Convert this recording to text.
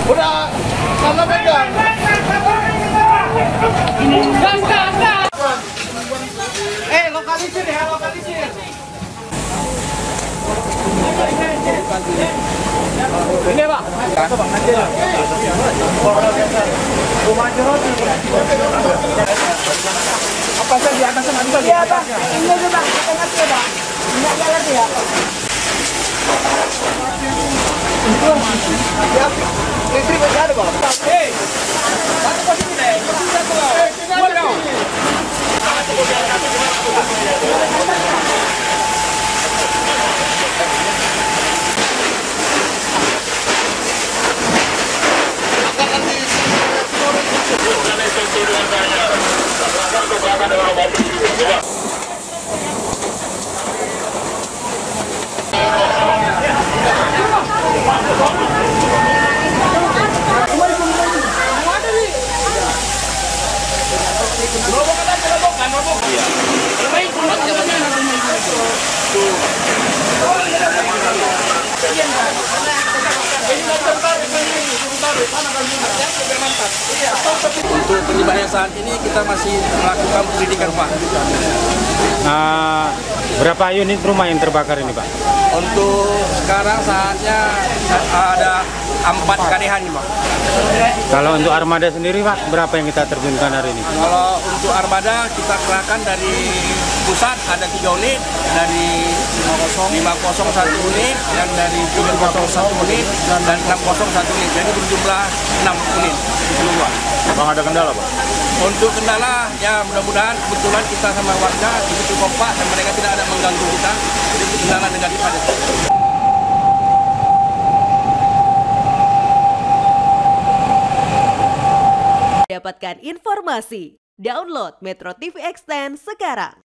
Udah, sama pegang. Gas. Lokalisir ya, lokalisir. Ini Pak. Apa saja di atas sana bisa? Iya Pak. Ini aja Pak. Kita ngerti ya Pak. Enggak jalan ya. Listrik masih ada Pak. Satu posisi deh. Buat dong. Untuk penyebabnya saat ini kita masih melakukan penyelidikan Pak. Berapa unit rumah yang terbakar ini Pak? Untuk sekarang saatnya ada 4 KDH nih Pak. Kalau untuk armada sendiri Pak, berapa yang kita terjunkan hari ini? Kalau untuk armada kita kerahkan dari pusat ada 3 unit, dari 501 unit, yang dari 301 unit, dan 601 unit. Jadi berjumlah 6 unit keseluruhan. Bang, ada kendala Pak? Untuk kendala, ya mudah-mudahan kebetulan kita sama warga begitu kompak dan mereka tidak ada mengganggu kita. Jadi kendala negatif ada. Dapatkan informasi, download Metro TV Extend sekarang.